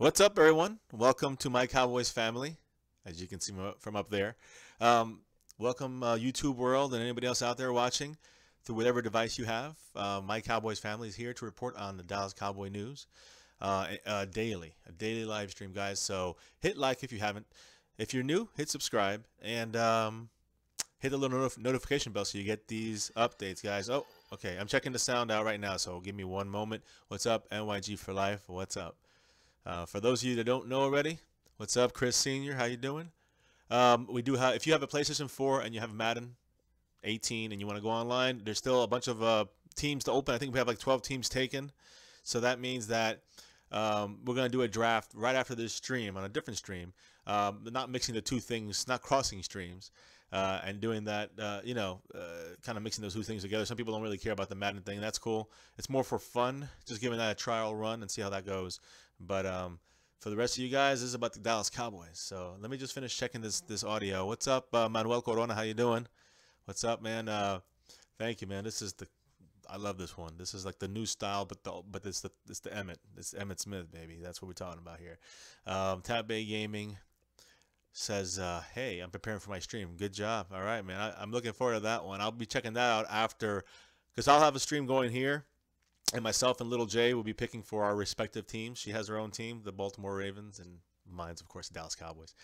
What's up, everyone? Welcome to my Cowboys family, as you can see from up there. Welcome, YouTube world, and anybody else out there watching through whatever device you have. My Cowboys family is here to report on the Dallas Cowboy news daily, a daily live stream, guys. So hit like if you haven't. If you're new, hit subscribe and hit the little notification bell so you get these updates, guys. Oh, okay. I'm checking the sound out right now, so give me one moment. What's up, NYG for life? What's up? For those of you that don't know already, what's up, Chris Senior? How you doing? We do have, if you have a PlayStation 4 and you have Madden 18 and you want to go online, there's still a bunch of teams to open. I think we have like 12 teams taken. So that means that we're going to do a draft right after this stream on a different stream, not mixing the two things, not crossing streams, and doing that, kind of mixing those two things together. Some people don't really care about the Madden thing. That's cool. It's more for fun, just giving that a trial run and see how that goes. But for the rest of you guys, this is about the Dallas Cowboys. So let me just finish checking this audio. What's up, Manuel Corona? How you doing? What's up, man? Thank you, man. I love this one. This is like the new style, but it's the Emmett. It's Emmett Smith, baby. That's what we're talking about here. Tab Bay Gaming says, hey, I'm preparing for my stream. Good job. All right, man. I'm looking forward to that one. I'll be checking that out after, because I'll have a stream going here. And myself and Little J will be picking for our respective teams. She has her own team, the Baltimore Ravens, and mine's, of course, the Dallas Cowboys.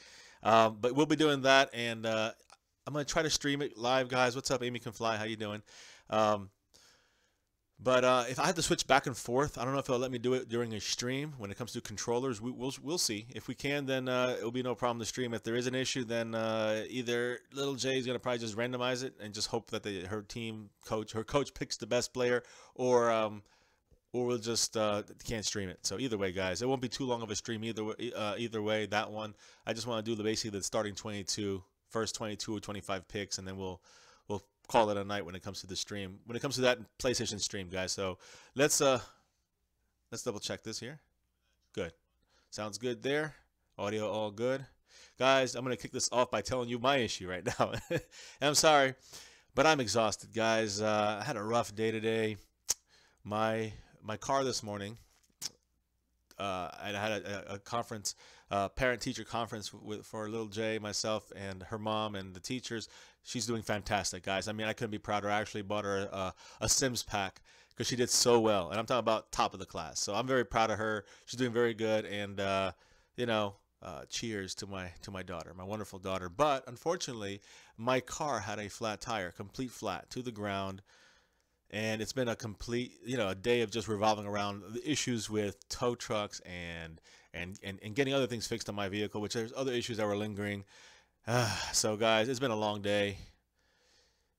But we'll be doing that, and I'm going to try to stream it live, guys. What's up, Amy Can Fly? How you doing? But if I have to switch back and forth, I don't know if it'll let me do it during a stream. When it comes to controllers, we'll see. If we can, then it'll be no problem to stream. If there is an issue, then either Little J is going to probably just randomize it and just hope that her coach picks the best player, or we'll just can't stream it. So either way, guys, it won't be too long of a stream either way. That one, I just want to do basically the starting 22, first 22 or 25 picks, and then we'll call it a night when it comes to the stream. When it comes to that PlayStation stream, guys. So let's double check this here. Good. Sounds good there. Audio all good. Guys, I'm gonna kick this off by telling you my issue right now. And I'm sorry, but I'm exhausted, guys. I had a rough day today. My car this morning, I had a conference, parent-teacher conference for Little J, myself, and her mom and the teachers. She's doing fantastic, guys. I mean, I couldn't be prouder. I actually bought her a Sims pack because she did so well, and I'm talking about top of the class. So I'm very proud of her. She's doing very good, and cheers to my daughter, my wonderful daughter. But unfortunately, my car had a flat tire, complete flat to the ground. And it's been a complete, a day of just revolving around the issues with tow trucks and getting other things fixed on my vehicle, which there's other issues that were lingering. So guys, it's been a long day.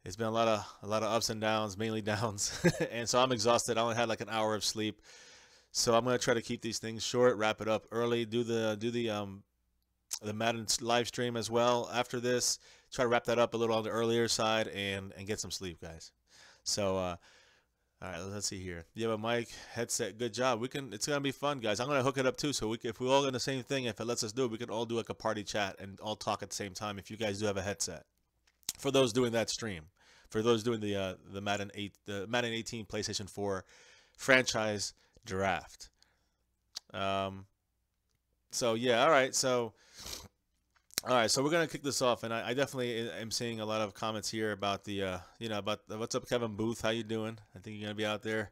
It's been a lot of ups and downs, mainly downs, and so I'm exhausted. I only had like an hour of sleep, so I'm gonna try to keep these things short, wrap it up early, do the Madden live stream as well after this. Try to wrap that up a little on the earlier side and get some sleep, guys. So, all right, let's see here. You have a mic, headset. Good job. It's gonna be fun, guys. I'm gonna hook it up too, so if we all in the same thing, if it lets us do it, we can all do like a party chat and all talk at the same time. If you guys do have a headset, for those doing that stream, for those doing the Madden 18 PlayStation 4 franchise draft. So yeah, all right, so. All right, so we're gonna kick this off, and I definitely am seeing a lot of comments here about what's up, Kevin Booth? How you doing? I think you're gonna be out there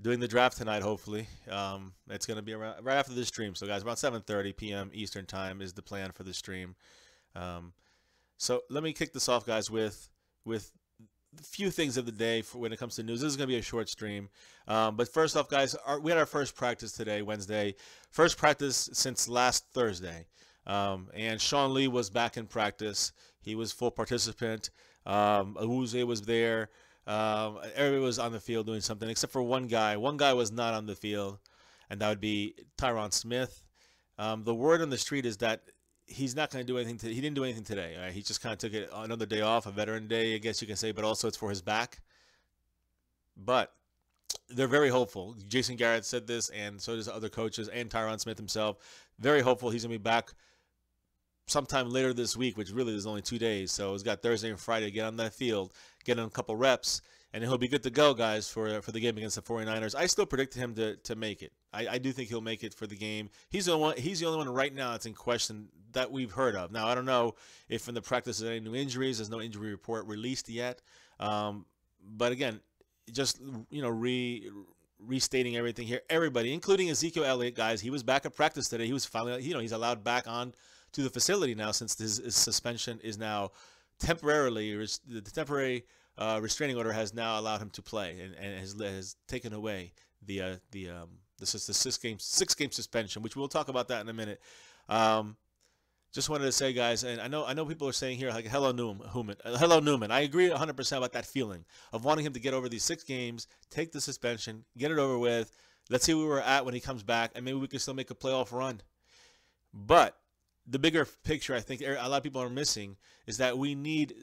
doing the draft tonight. Hopefully, it's gonna be around right after this stream. So, guys, about 7:30 p.m. Eastern time is the plan for the stream. So let me kick this off, guys, with a few things of the day when it comes to news. This is gonna be a short stream, but first off, guys, we had our first practice today, Wednesday. First practice since last Thursday. And Sean Lee was back in practice. He was full participant. Awuzie was there. Everybody was on the field doing something except for one guy. One guy was not on the field, and that would be Tyron Smith. The word on the street is that he's not going to do anything. He didn't do anything today. Right? He just kind of took it another day off, a veteran day, I guess you can say, but also it's for his back. But they're very hopeful. Jason Garrett said this, and so does other coaches, and Tyron Smith himself. Very hopeful he's going to be back sometime later this week, which really is only 2 days. So he's got Thursday and Friday to get on that field, get in a couple reps, and he'll be good to go, guys, for the game against the 49ers. I still predicted him to make it. I do think he'll make it for the game. He's the only one right now that's in question that we've heard of. Now, I don't know if in the practice there's any new injuries. There's no injury report released yet. But again, just restating everything here. Everybody, including Ezekiel Elliott, guys, he was back at practice today. He was finally, he's allowed back on to the facility now since his suspension is now temporarily the temporary restraining order has now allowed him to play and has taken away the 6-game suspension, which we'll talk about that in a minute. Just wanted to say, guys, and I know people are saying here, like, hello Newman. I agree 100% about that feeling of wanting him to get over these 6 games, take the suspension, get it over with. Let's see where we're at when he comes back, and maybe we can still make a playoff run. But the bigger picture, I think a lot of people are missing, is that we need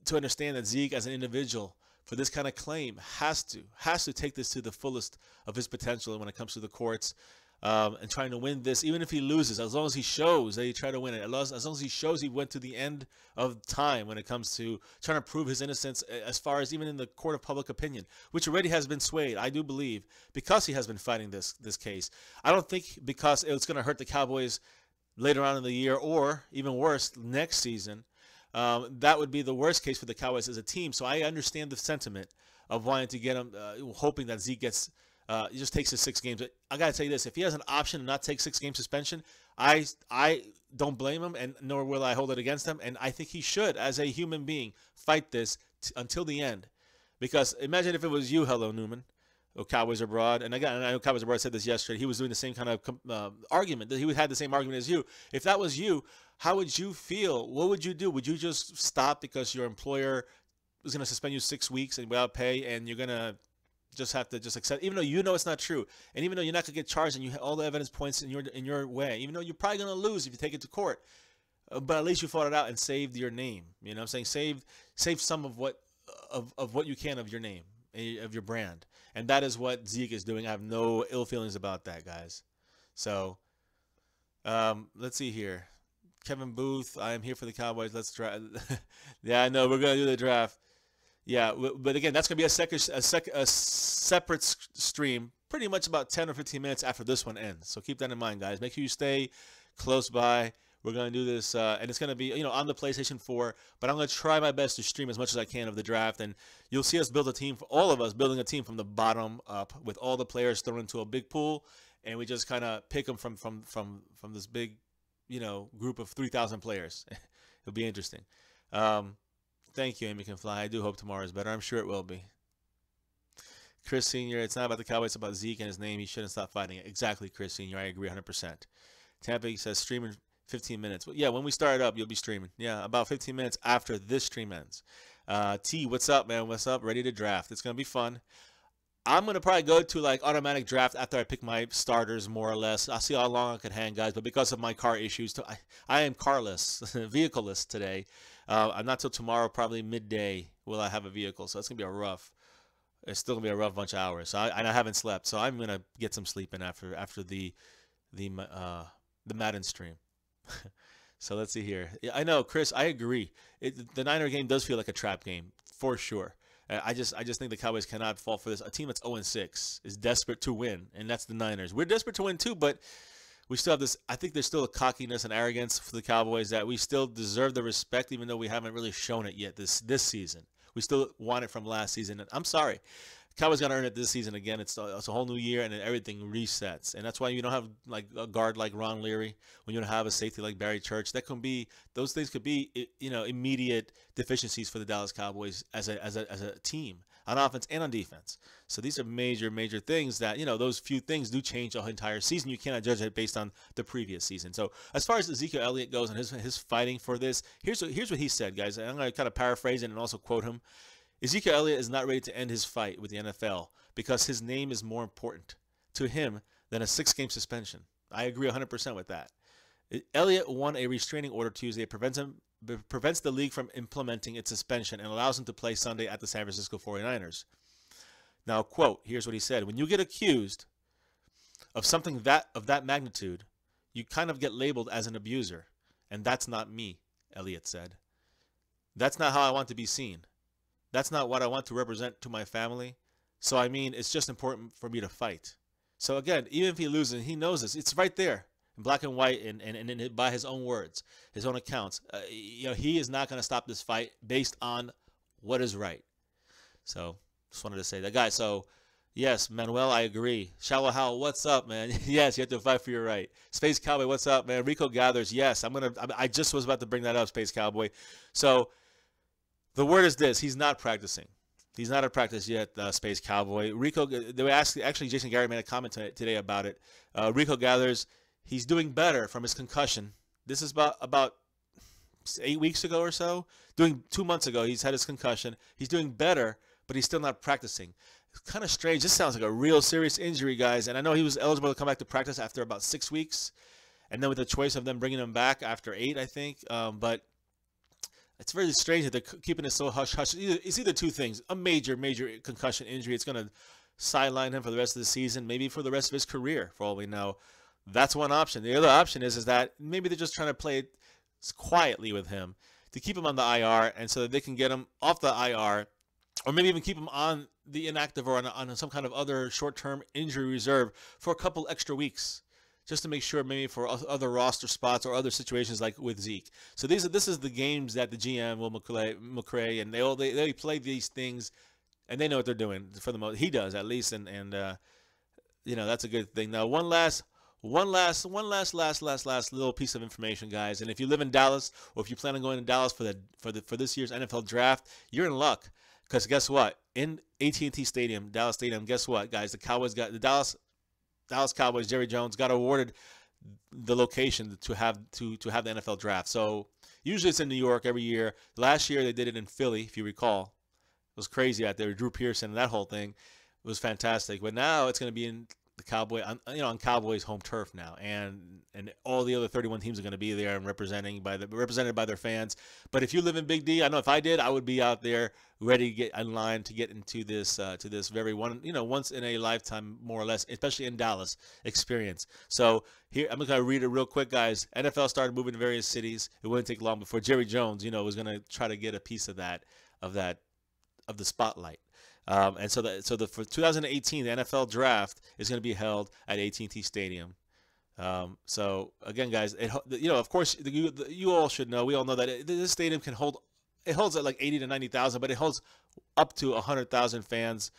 to understand that Zeke, as an individual, for this kind of claim, has to take this to the fullest of his potential when it comes to the courts. And trying to win this, even if he loses, as long as he shows that he tried to win it, as long as he shows he went to the end of time when it comes to trying to prove his innocence, as far as even in the court of public opinion, which already has been swayed, I do believe, because he has been fighting this case. I don't think because it's going to hurt the Cowboys later on in the year, or even worse, next season. That would be the worst case for the Cowboys as a team. So I understand the sentiment of wanting to get him, hoping that Zeke gets. He just takes his 6 games. I gotta tell you this: if he has an option to not take 6-game suspension, I don't blame him, and nor will I hold it against him. And I think he should, as a human being, fight this until the end. Because imagine if it was you, hello Newman, or Cowboys Abroad. And again, I know Cowboys Abroad said this yesterday. He was doing the same kind of argument. He had the same argument as you. If that was you, how would you feel? What would you do? Would you just stop because your employer was going to suspend you 6 weeks and without pay, and you're going to just have to accept, even though you know it's not true, and even though you're not going to get charged, and all the evidence points in your way, even though you're probably going to lose if you take it to court, but at least you fought it out and saved your name. You know what I'm saying? Save some of what you can of your name, of your brand, and that is what Zeke is doing. I have no ill feelings about that, guys. So let's see here. Kevin Booth, I am here for the Cowboys. Let's draft. Yeah, I know we're going to do the draft. Yeah, but again, that's going to be a separate stream, pretty much about 10 or 15 minutes after this one ends. So keep that in mind, guys. Make sure you stay close by. We're going to do this, and it's going to be, on the PlayStation 4. But I'm going to try my best to stream as much as I can of the draft, and you'll see us build a team, all of us building a team from the bottom up, with all the players thrown into a big pool, and we just kind of pick them from this big, group of 3,000 players. It'll be interesting. Thank you, Amy Can Fly. I do hope tomorrow is better. I'm sure it will be. Chris Sr., it's not about the Cowboys, it's about Zeke and his name. He shouldn't stop fighting it. Exactly, Chris Sr. I agree 100%. Tampa says streaming 15 minutes. Well, yeah, when we start it up, you'll be streaming. Yeah, about 15 minutes after this stream ends. T, what's up, man? What's up? Ready to draft. It's going to be fun. I'm going to probably go to automatic draft after I pick my starters, more or less. I'll see how long I can hang, guys. But because of my car issues, I am carless, vehicleless today. I'm not till tomorrow, probably midday, will I have a vehicle. So it's going to be it's still going to be a rough bunch of hours. So I haven't slept. So I'm going to get some sleep in after the Madden stream. So let's see here. I know, Chris, I agree. The Niner game does feel like a trap game, for sure. I just think the Cowboys cannot fall for this. A team that's 0-6 is desperate to win, and that's the Niners. We're desperate to win too, but we still have this. I think there's still a cockiness and arrogance for the Cowboys that we still deserve the respect, even though we haven't really shown it yet this season. We still want it from last season. And I'm sorry, Cowboys got to earn it this season again. It's a whole new year, and then everything resets. And that's why you don't have a guard like Ron Leary, when you don't have a safety like Barry Church. Those things could be immediate deficiencies for the Dallas Cowboys as a team, on offense and on defense. So these are major things that, those few things do change the entire season. You cannot judge it based on the previous season. So as far as Ezekiel Elliott goes and his fighting for this, here's what he said, guys. I'm going to kind of paraphrase it and also quote him. Ezekiel Elliott is not ready to end his fight with the NFL because his name is more important to him than a 6-game suspension. I agree 100% with that. Elliott won a restraining order Tuesday. It prevents the league from implementing its suspension and allows him to play Sunday at the San Francisco 49ers. Now, quote, here's what he said. When you get accused of something of that magnitude, you kind of get labeled as an abuser. And that's not me, Elliott said. That's not how I want to be seen. That's not what I want to represent to my family. So I mean, it's just important for me to fight. So again, even if he loses, he knows this. It's right there in black and white, and by his own words, his own accounts. He is not going to stop this fight based on what is right. So just wanted to say that, guys. So yes, Manuel, I agree. Shallow Howell, what's up, man? Yes, you have to fight for your right. Space Cowboy, what's up, man? Rico Gathers, yes. I just was about to bring that up, Space Cowboy. So the word is this: he's not practicing. He's not at practice yet, Space Cowboy. Rico, they were actually Jason Gary made a comment today about it. Rico Gathers, he's doing better from his concussion. This is about 8 weeks ago or so. 2 months ago, he's had his concussion. He's doing better, but he's still not practicing. It's kind of strange. This sounds like a real serious injury, guys. And I know he was eligible to come back to practice after about 6 weeks, and then with the choice of them bringing him back after 8, I think. But it's very strange that they're keeping it so hush-hush. It's either two things: a major concussion injury. It's going to sideline him for the rest of the season, maybe for the rest of his career, for all we know. That's one option. The other option is that maybe they're just trying to play it quietly with him to keep him on the IR, and so that they can get him off the IR, or maybe even keep him on the inactive or on some kind of other short-term injury reserve for a couple extra weeks, just to make sure, maybe for other roster spots or other situations like with Zeke. So this is the games that the GM, Will McCray, and they play these things, and they know what they're doing for the most. He does, at least, and that's a good thing. Now, one last little piece of information, guys. And if you live in Dallas, or if you plan on going to Dallas for this year's NFL draft, you're in luck, because guess what? In AT&T Stadium, Dallas Stadium, guess what, guys? The Dallas Cowboys, Jerry Jones, got awarded the location to have the NFL draft. So usually it's in New York every year. Last year they did it in Philly, if you recall. It was crazy out there. Drew Pearson, that whole thing was fantastic. But now it's going to be in the on Cowboys home turf now, and all the other 31 teams are going to be there and represented by their fans. But if you live in Big D, I know if I did, I would be out there ready to get in line to get into this very once in a lifetime, more or less, especially in Dallas, experience. So here I'm going to read it real quick, guys. NFL started moving to various cities. It wouldn't take long before Jerry Jones, was going to try to get a piece of the spotlight. And for 2018, the NFL draft is going to be held at AT&T Stadium. So again, guys, of course, you all should know. We all know that this stadium can hold. It holds at like 80 to 90,000, but it holds up to 100,000 fans.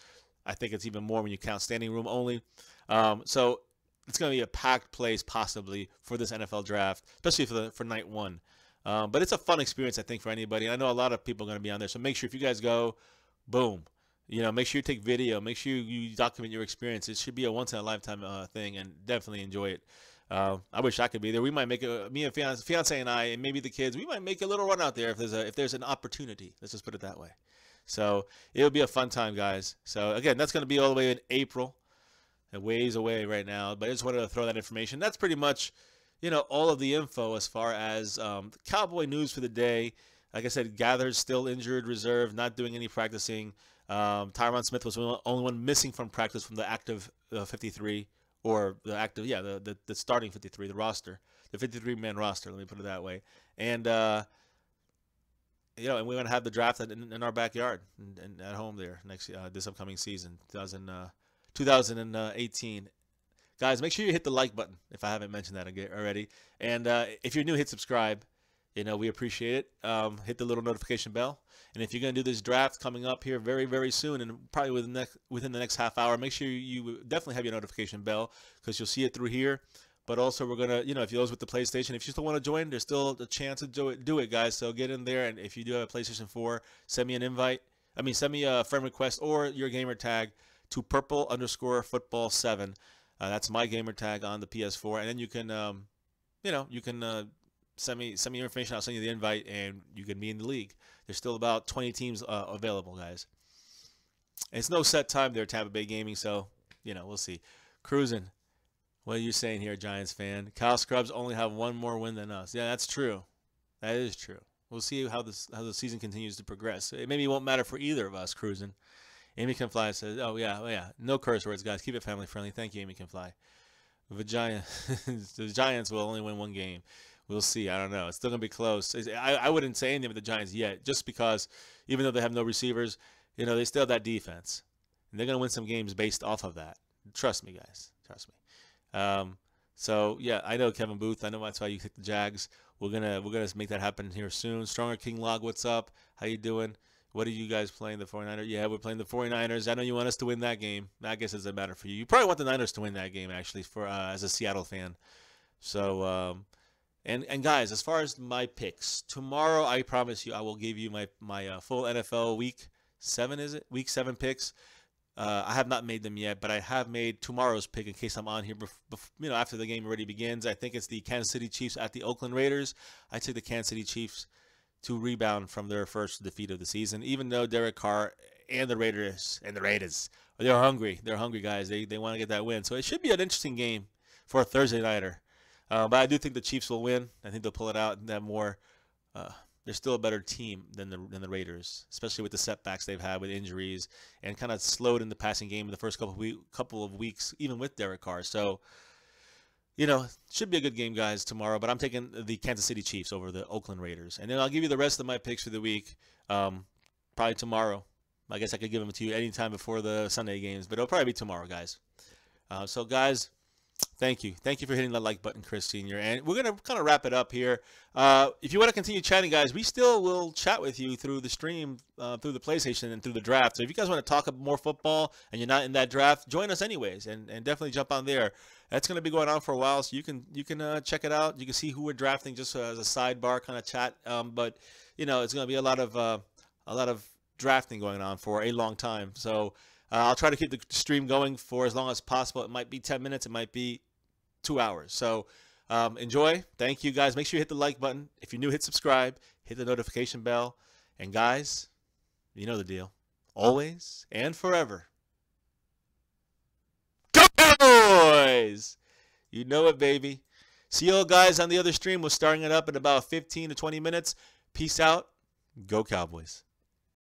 I think it's even more when you count standing room only. So it's going to be a packed place possibly for this NFL draft, especially for night one. But it's a fun experience, I think, for anybody. And I know a lot of people are going to be on there. So make sure if you guys go, boom. Make sure you take video. Make sure you document your experience. It should be a once-in-a-lifetime thing, and definitely enjoy it. I wish I could be there. We might make me and fiance and I, and maybe the kids, we might make a little run out there if there's an opportunity. Let's just put it that way. So it'll be a fun time, guys. So again, that's going to be all the way in April. A ways away right now, but I just wanted to throw that information. That's pretty much, all of the info as far as the Cowboy news for the day. Like I said, Gathers still injured, reserve, not doing any practicing. Tyron Smith was the only one missing from practice from the active 53, or the active, the starting 53, the 53-man roster. Let me put it that way. And and we're gonna have the draft in our backyard and at home there this upcoming season, 2018. Guys, make sure you hit the like button if I haven't mentioned that already. And if you're new, hit subscribe. We appreciate it. Hit the little notification bell. And if you're going to do this draft coming up here very, very soon, and probably within the next half hour, make sure you definitely have your notification bell, because you'll see it through here. But also, we're going to, if you're those with the PlayStation, if you still want to join, there's still a chance to do it, guys. So get in there. And if you do have a PlayStation 4, send me send me a friend request or your gamer tag to purple_football7. That's my gamer tag on the PS4. And then you can, send me your information. I'll send you the invite, and you can be in the league. There's still about 20 teams available, guys. And it's no set time there, Tampa Bay Gaming, so we'll see. Cruising. What are you saying here, Giants fan? Kyle Scrubs only have one more win than us. Yeah, that's true. That is true. We'll see how the season continues to progress. It maybe won't matter for either of us. Cruising. Amy Can Fly says, "Oh yeah. No curse words, guys. Keep it family friendly. Thank you, Amy Can Fly." The Giants will only win one game. We'll see. I don't know. It's still going to be close. I wouldn't say anything with the Giants yet, just because even though they have no receivers, they still have that defense. And they're going to win some games based off of that. Trust me, guys. Trust me. So, yeah, I know Kevin Booth. I know that's why you picked the Jags. We're gonna make that happen here soon. Stronger King Log, what's up? How you doing? What are you guys playing, the 49ers? Yeah, we're playing the 49ers. I know you want us to win that game. I guess it doesn't matter for you. You probably want the Niners to win that game, actually, for as a Seattle fan. So, and guys, as far as my picks, tomorrow I promise you I will give you my full NFL Week 7, is it? Week 7 picks. I have not made them yet, but I have made tomorrow's pick in case I'm on here after the game already begins. I think it's the Kansas City Chiefs at the Oakland Raiders. I took the Kansas City Chiefs to rebound from their first defeat of the season, even though Derek Carr and the Raiders, they're hungry. They're hungry, guys. They want to get that win. So it should be an interesting game for a Thursday nighter. But I do think the Chiefs will win. I think they'll pull it out and have more. They're still a better team than the Raiders, especially with the setbacks they've had with injuries and kind of slowed in the passing game in the first couple of weeks, even with Derek Carr. So, should be a good game, guys, tomorrow. But I'm taking the Kansas City Chiefs over the Oakland Raiders. And then I'll give you the rest of my picks for the week probably tomorrow. I guess I could give them to you anytime before the Sunday games, but it'll probably be tomorrow, guys. So, guys, thank you. Thank you for hitting that like button, Chris Sr. And we're going to kind of wrap it up here. If you want to continue chatting, guys, we still will chat with you through the stream, through the PlayStation, and through the draft. So if you guys want to talk more football and you're not in that draft, join us anyways, and definitely jump on there. That's going to be going on for a while, so you can check it out. You can see who we're drafting just as a sidebar kind of chat. But it's going to be a lot of drafting going on for a long time. So I'll try to keep the stream going for as long as possible. It might be 10 minutes. It might be 2 hours. So enjoy. Thank you, guys. Make sure you hit the like button. If you're new, hit subscribe. Hit the notification bell. And, guys, you know the deal. Always and forever. Go Cowboys! You know it, baby. See you all, guys, on the other stream. We're starting it up in about 15 to 20 minutes. Peace out. Go Cowboys.